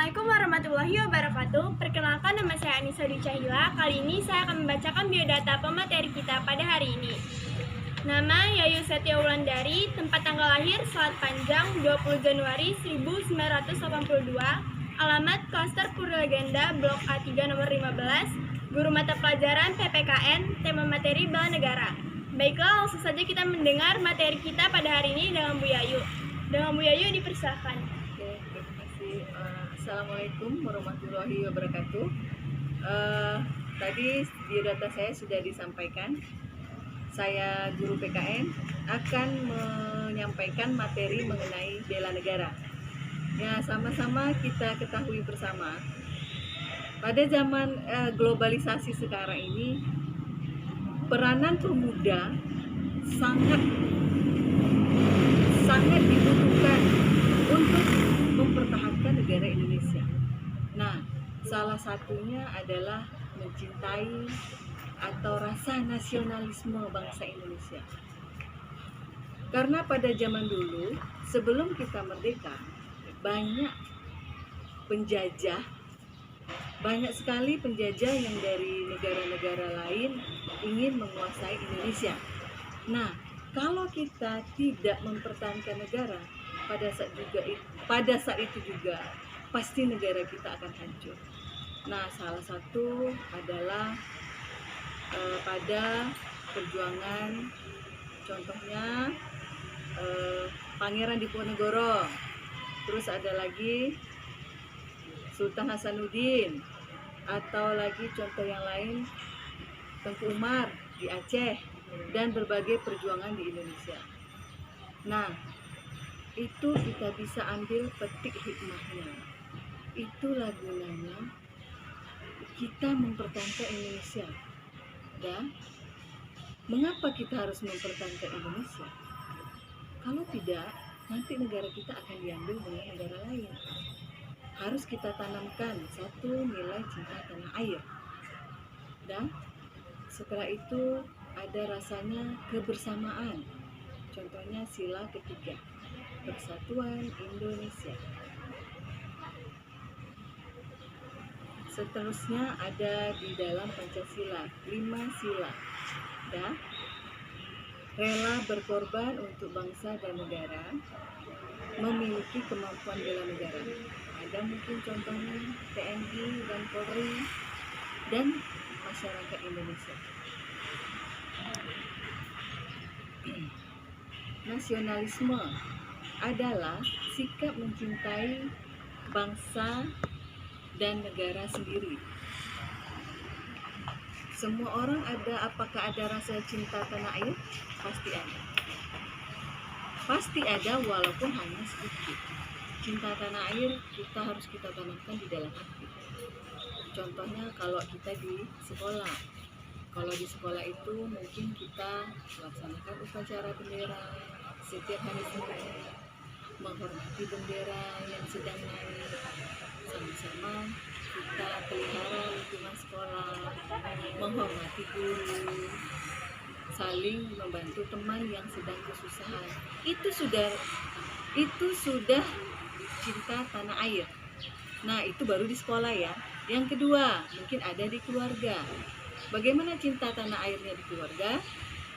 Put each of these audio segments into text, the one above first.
Assalamualaikum warahmatullahi wabarakatuh. Perkenalkan, nama saya Anissa Dwi Cahila. Kali ini saya akan membacakan biodata pemateri kita pada hari ini. Nama Yayu Setia Wulandari, tempat tanggal lahir Selat Panjang 20 Januari 1982, alamat Klaster Purwalegenda Blok A3 nomor 15, guru mata pelajaran PPKN, tema materi Bela Negara. Baiklah, langsung saja kita mendengar materi kita pada hari ini dengan Bu Yayu. Dengan Bu Yayu dipersilakan. Terima kasih. Assalamualaikum warahmatullahi wabarakatuh. Tadi biodata saya sudah disampaikan. Saya guru PKN akan menyampaikan materi mengenai bela negara. Ya, sama-sama kita ketahui bersama. Pada zaman globalisasi sekarang ini, peranan pemuda sangat dibutuhkan untuk mempertahankan negara Indonesia. Nah, salah satunya adalah mencintai atau rasa nasionalisme bangsa Indonesia. Karena pada zaman dulu, sebelum kita merdeka, banyak sekali penjajah yang dari negara-negara lain ingin menguasai Indonesia. Nah, kalau kita tidak mempertahankan negara, pada saat itu juga pasti negara kita akan hancur. Nah, salah satu adalah pada perjuangan, contohnya Pangeran Diponegoro, terus ada lagi Sultan Hasanuddin, atau lagi contoh yang lain Tengku Umar di Aceh, dan berbagai perjuangan di Indonesia. Nah, itu kita bisa ambil petik hikmahnya. Itulah gunanya kita mempertahankan Indonesia. Dan mengapa kita harus mempertahankan Indonesia? Kalau tidak, nanti negara kita akan diambil dengan negara lain. Harus kita tanamkan satu nilai cinta tanah air. Dan setelah itu ada rasanya kebersamaan. Contohnya sila ketiga, Persatuan Indonesia. Seterusnya ada di dalam Pancasila 5 sila. Ya. Rela berkorban untuk bangsa dan negara, memiliki kemampuan bela negara. Ada mungkin contohnya TNI dan Polri dan masyarakat Indonesia. Nasionalisme adalah sikap mencintai bangsa dan negara sendiri. Semua orang apakah ada rasa cinta tanah air? Pasti ada. Pasti ada, walaupun hanya sedikit. Cinta tanah air harus kita tanamkan di dalam hati. Contohnya kalau kita di sekolah. Kalau di sekolah itu mungkin kita melaksanakan upacara bendera setiap hari Senin, menghormati bendera yang sedang naik, sama-sama kita pelihara lingkungan sekolah, menghormati guru, saling membantu teman yang sedang kesusahan. Itu sudah cinta tanah air. Nah, itu baru di sekolah ya. Yang kedua, mungkin ada di keluarga. Bagaimana cinta tanah airnya di keluarga?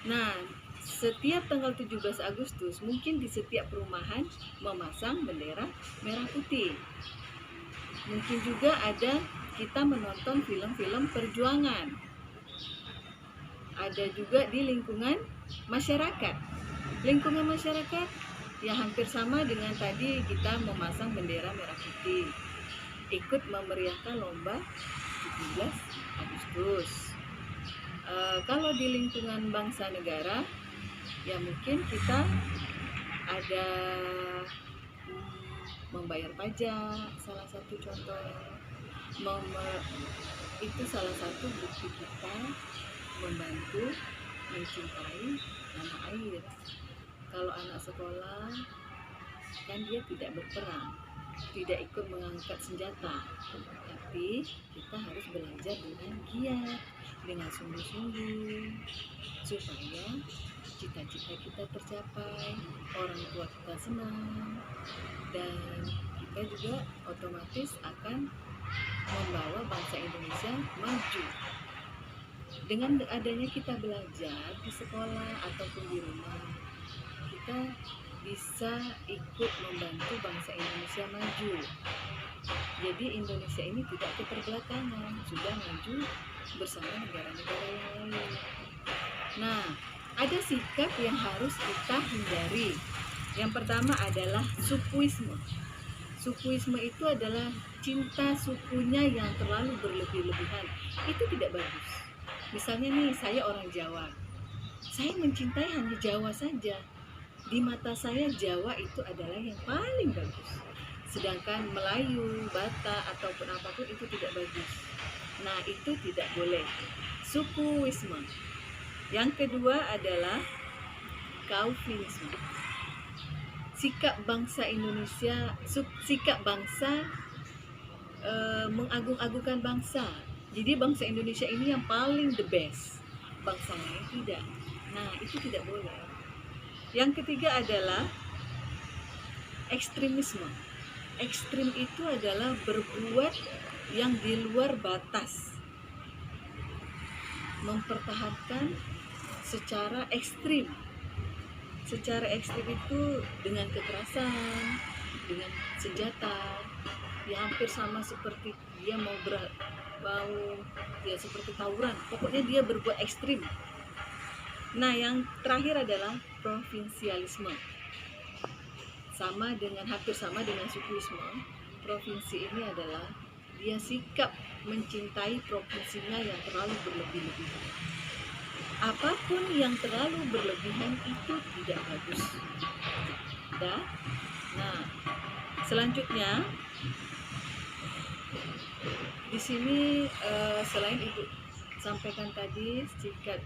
Nah, setiap tanggal 17 Agustus mungkin di setiap perumahan memasang bendera merah putih. Mungkin juga ada kita menonton film-film perjuangan. Ada juga di lingkungan masyarakat. Lingkungan masyarakat ya hampir sama dengan tadi kita memasang bendera merah putih. Ikut memeriahkan lomba 17 Agustus. Kalau di lingkungan bangsa negara, ya mungkin kita ada membayar pajak, salah satu contohnya. Itu salah satu bukti kita membantu mencintai tanah air. Kalau anak sekolah, kan dia tidak berperang, tidak ikut mengangkat senjata, tapi kita harus belajar dengan giat, dengan sungguh-sungguh, supaya cita-cita kita tercapai, orang tua kita senang, dan maka juga otomatis akan membawa bangsa Indonesia maju. Dengan adanya kita belajar di sekolah ataupun di rumah, kita bisa ikut membantu bangsa Indonesia maju. Jadi Indonesia ini tidak keterbelakangan, sudah maju bersama negara-negara yang lain. Nah, ada sikap yang harus kita hindari. Yang pertama adalah sukuisme. Sukuisme itu adalah cinta sukunya yang terlalu berlebih-lebihan. Itu tidak bagus. Misalnya nih, saya orang Jawa. Saya mencintai hanya Jawa saja. Di mata saya Jawa itu adalah yang paling bagus. Sedangkan Melayu, Batak ataupun apapun itu tidak bagus. Nah, itu tidak boleh. Sukuisme. Yang kedua adalah kaufinisme. Sikap bangsa Indonesia, sikap bangsa mengagung-agungkan bangsa. Jadi bangsa Indonesia ini yang paling the best, bangsa lain tidak. Nah, itu tidak boleh. Yang ketiga adalah ekstremisme. Ekstrim itu adalah berbuat yang di luar batas, mempertahankan secara ekstrim. Secara ekstrim itu dengan kekerasan, dengan senjata, ya hampir sama seperti dia mau ya seperti tawuran. Pokoknya dia berbuat ekstrim. Nah, yang terakhir adalah provinsialisme. Hampir sama dengan sukuisme. Provinsi ini adalah dia sikap mencintai provinsinya yang terlalu berlebih-lebihan. Apapun yang terlalu berlebihan itu tidak bagus. Nah, selanjutnya di sini selain ibu sampaikan tadi sikap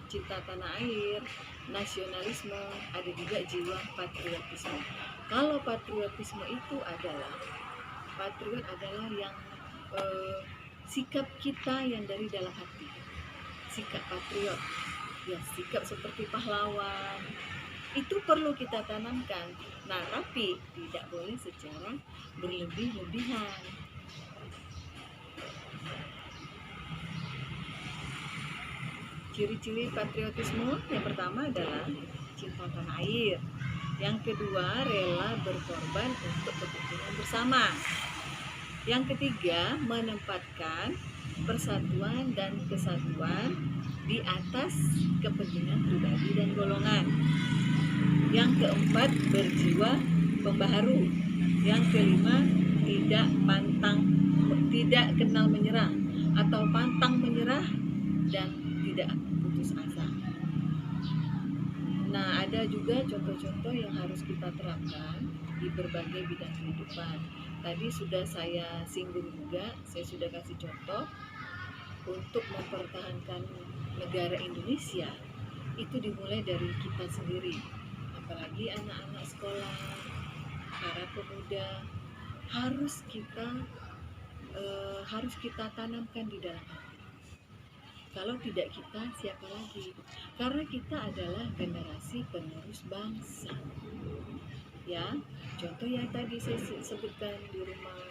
cinta tanah air, nasionalisme, ada juga jiwa patriotisme. Kalau patriotisme itu adalah yang sikap kita yang dari dalam hati, sikap patriot, ya sikap seperti pahlawan, itu perlu kita tanamkan. Nah, tapi tidak boleh secara berlebih-lebihan. Ciri-ciri patriotisme yang pertama adalah cinta tanah air. Yang kedua, rela berkorban untuk kepentingan bersama. Yang ketiga, menempatkan persatuan dan kesatuan di atas kepentingan pribadi dan golongan. Yang keempat, berjiwa pembaharu. Yang kelima, tidak kenal menyerah atau pantang menyerah dan tidak putus asa. Nah, ada juga contoh-contoh yang harus kita terapkan di berbagai bidang kehidupan. Tadi sudah saya singgung juga, saya sudah kasih contoh untuk mempertahankan negara Indonesia itu dimulai dari kita sendiri. Apalagi anak-anak sekolah, para pemuda harus kita tanamkan di dalam hati. Kalau tidak kita, siapa lagi? Karena kita adalah generasi penerus bangsa. Ya, contoh yang tadi saya sebutkan di rumah,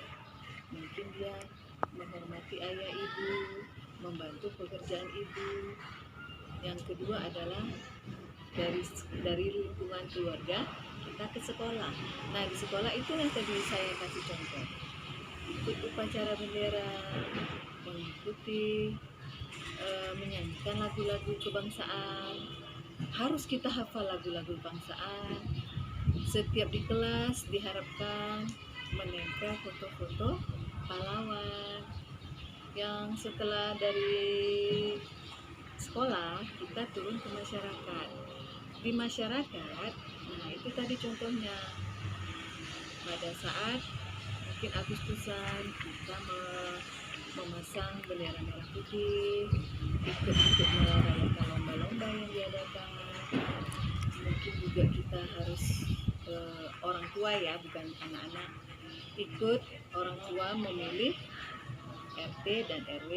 mungkin dia menghormati ayah ibu, membantu pekerjaan ibu. Yang kedua adalah dari lingkungan keluarga kita ke sekolah. Nah, di sekolah itu yang tadi saya kasih contoh. Ikut upacara bendera, mengikuti menyanyikan lagu-lagu kebangsaan. Harus kita hafal lagu-lagu kebangsaan. Setiap di kelas diharapkan menempel foto-foto pahlawan. Yang setelah dari sekolah kita turun ke masyarakat. Di masyarakat, nah itu tadi contohnya. Pada saat mungkin Agustusan kita memasang bendera merah putih, ikut merayakan lomba-lomba yang diadakan. Mungkin juga kita harus orang tua ya, bukan anak-anak, ikut orang tua memilih RT dan RW.